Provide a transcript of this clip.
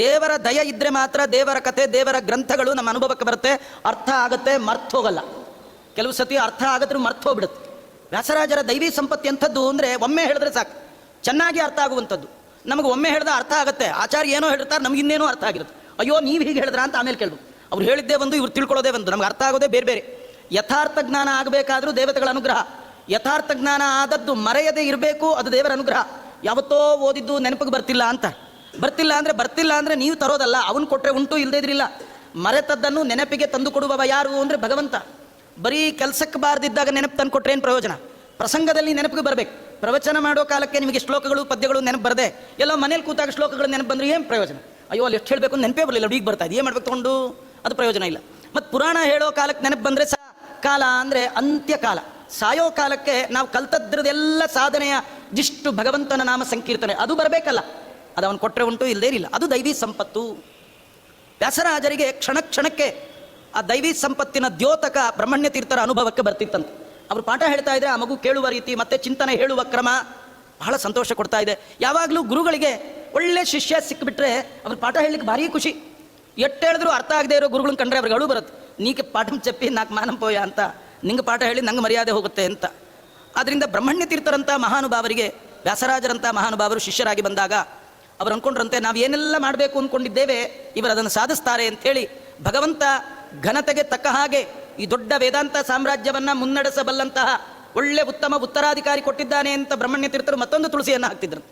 ದೇವರ ದಯ ಇದ್ದರೆ ಮಾತ್ರ ದೇವರ ಕಥೆ, ದೇವರ ಗ್ರಂಥಗಳು ನಮ್ಮ ಅನುಭವಕ್ಕೆ ಬರುತ್ತೆ, ಅರ್ಥ ಆಗುತ್ತೆ, ಮರ್ತೋಗಲ್ಲ. ಕೆಲವು ಸತಿ ಅರ್ಥ ಆಗಿದ್ರೂ ಮರ್ತೋಗ್ಬಿಡುತ್ತೆ. ವ್ಯಾಸರಾಜರ ದೈವಿ ಸಂಪತ್ತಿ ಅಂಥದ್ದು ಅಂದರೆ ಒಮ್ಮೆ ಹೇಳಿದ್ರೆ ಸಾಕು, ಚೆನ್ನಾಗಿ ಅರ್ಥ ಆಗುವಂಥದ್ದು. ನಮಗೆ ಒಮ್ಮೆ ಹೇಳಿದ ಅರ್ಥ ಆಗುತ್ತೆ, ಆಚಾರ್ಯ ಏನೋ ಹೇಳಿರ್ತಾರೆ, ನಮ್ಗೆ ಇನ್ನೇನೋ ಅರ್ಥ ಆಗಿರುತ್ತೆ. ಅಯ್ಯೋ ನೀವು ಹೀಗೆ ಹೇಳಿದ್ರ ಅಂತ ಆಮೇಲೆ ಕೇಳ್ಬೇಕು. ಅವ್ರು ಹೇಳಿದ್ದೇ ಒಂದು, ಇವ್ರು ತಿಳ್ಕೊಳ್ಳೋದೇ ಒಂದು, ನಮ್ಗೆ ಅರ್ಥ ಆಗೋದೇ ಬೇರೆ ಬೇರೆ. ಯಥಾರ್ಥ ಜ್ಞಾನ ಆಗಬೇಕಾದ್ರೂ ದೇವತೆಗಳ ಅನುಗ್ರಹ. ಯಥಾರ್ಥ ಜ್ಞಾನ ಆದದ್ದು ಮರೆಯದೇ ಇರಬೇಕು, ಅದು ದೇವರ ಅನುಗ್ರಹ. ಯಾವತ್ತೋ ಓದಿದ್ದು ನೆನಪಿಗೆ ಬರ್ತಿಲ್ಲ ಅಂತ. ಬರ್ತಿಲ್ಲ ಅಂದರೆ ನೀವು ತರೋದಲ್ಲ, ಅವನು ಕೊಟ್ಟರೆ ಉಂಟು, ಇಲ್ಲದೇ ಇದ್ರಿಲ್ಲ. ಮರೆತದ್ದನ್ನು ನೆನಪಿಗೆ ತಂದು ಕೊಡುವವ ಯಾರು ಅಂದರೆ ಭಗವಂತ. ಬರೀ ಕೆಲಸಕ್ಕೆ ಬಾರದಿದ್ದಾಗ ನೆನಪು ತಂದು ಕೊಟ್ಟರೆ ಏನು ಪ್ರಯೋಜನ? ಪ್ರಸಂಗದಲ್ಲಿ ನೆನಪಿಗೆ ಬರಬೇಕು. ಪ್ರವಚನ ಮಾಡೋ ಕಾಲಕ್ಕೆ ನಿಮಗೆ ಶ್ಲೋಕಗಳು ಪದ್ಯಗಳು ನೆನಪು ಬರದೆ, ಎಲ್ಲೋ ಮನೇಲಿ ಕೂತಾಗ ಶ್ಲೋಕಗಳು ನೆನಪು ಬಂದರೆ ಏನು ಪ್ರಯೋಜನ? ಅಯ್ಯೋ ಅಲ್ಲಿ ಎಷ್ಟು ಹೇಳಬೇಕು ನೆನಪೇ ಬರಲಿಲ್ಲ, ಈಗ ಬರ್ತಾ ಇದೆ, ಏನು ಮಾಡ್ಬೇಕು ತೊಗೊಂಡು? ಅದು ಪ್ರಯೋಜನ ಇಲ್ಲ. ಮತ್ತು ಪುರಾಣ ಹೇಳೋ ಕಾಲಕ್ಕೆ ನೆನಪು ಬಂದರೆ ಕಾಲ ಅಂದರೆ ಅಂತ್ಯಕಾಲ, ಸಾಯೋ ಕಾಲಕ್ಕೆ ನಾವು ಕಲ್ತದ್ರದೆಲ್ಲ ಸಾಧನೆಯ ಜಿಷ್ಟು ಭಗವಂತನ ನಾಮ ಸಂಕೀರ್ತನೆ ಅದು ಬರಬೇಕಲ್ಲ. ಅದು ಅವನು ಕೊಟ್ಟರೆ ಉಂಟು, ಇಲ್ಲದೇ ಇಲ್ಲ. ಅದು ದೈವಿ ಸಂಪತ್ತು. ವ್ಯಾಸರಾಜರಿಗೆ ಕ್ಷಣ ಕ್ಷಣಕ್ಕೆ ಆ ದೈವಿ ಸಂಪತ್ತಿನ ದ್ಯೋತಕ ಬ್ರಹ್ಮಣ್ಯ ತೀರ್ಥರ ಅನುಭವಕ್ಕೆ ಬರ್ತಿತ್ತಂತೆ. ಅವರು ಪಾಠ ಹೇಳ್ತಾ ಇದ್ರೆ ಆ ಮಗು ಕೇಳುವ ರೀತಿ ಮತ್ತು ಚಿಂತನೆ ಹೇಳುವ ಕ್ರಮ ಬಹಳ ಸಂತೋಷ ಕೊಡ್ತಾ ಇದೆ. ಯಾವಾಗಲೂ ಗುರುಗಳಿಗೆ ಒಳ್ಳೆ ಶಿಷ್ಯ ಸಿಕ್ಕಿಬಿಟ್ರೆ ಅವ್ರ ಪಾಠ ಹೇಳಲಿಕ್ಕೆ ಭಾರಿ ಖುಷಿ. ಎಷ್ಟು ಹೇಳಿದ್ರು ಅರ್ಥ ಆಗದೆ ಇರೋ ಗುರುಗಳನ್ನ ಕಂಡ್ರೆ ಅವ್ರಿಗೆ ಅಳು ಬರುತ್ತೆ. ನೀಕೆ ಪಾಠಂ చెప్పి ನಾಲ್ಕು ಮಾನಂಪೋಯ ಅಂತ, ನಿಂಗೆ ಪಾಠ ಹೇಳಿ ನಂಗೆ ಮರ್ಯಾದೆ ಹೋಗುತ್ತೆ ಅಂತ. ಆದ್ದರಿಂದ ಬ್ರಹ್ಮಣ್ಯ ತೀರ್ಥರಂಥ ಮಹಾನುಭಾವರಿಗೆ, ವ್ಯಾಸರಾಜರಂಥ ಮಹಾನುಭಾವರು ಶಿಷ್ಯರಾಗಿ ಬಂದಾಗ ಅವರು ಅಂದ್ಕೊಂಡ್ರಂತೆ ನಾವು ಏನೆಲ್ಲ ಮಾಡಬೇಕು ಅಂದ್ಕೊಂಡಿದ್ದೇವೆ ಇವರು ಅದನ್ನು ಸಾಧಿಸ್ತಾರೆ ಅಂಥೇಳಿ ಭಗವಂತ ಘನತೆಗೆ ತಕ್ಕ ಹಾಗೆ ಈ ದೊಡ್ಡ ವೇದಾಂತ ಸಾಮ್ರಾಜ್ಯವನ್ನು ಮುನ್ನಡೆಸಬಲ್ಲಂತಹ ಒಳ್ಳೆ ಉತ್ತಮ ಉತ್ತರಾಧಿಕಾರಿ ಕೊಟ್ಟಿದ್ದಾನೆ ಅಂತ ಬ್ರಹ್ಮಣ್ಯ ತೀರ್ಥರು ಮತ್ತೊಂದು ತುಳಸಿಯನ್ನು ಹಾಕ್ತಿದ್ರು.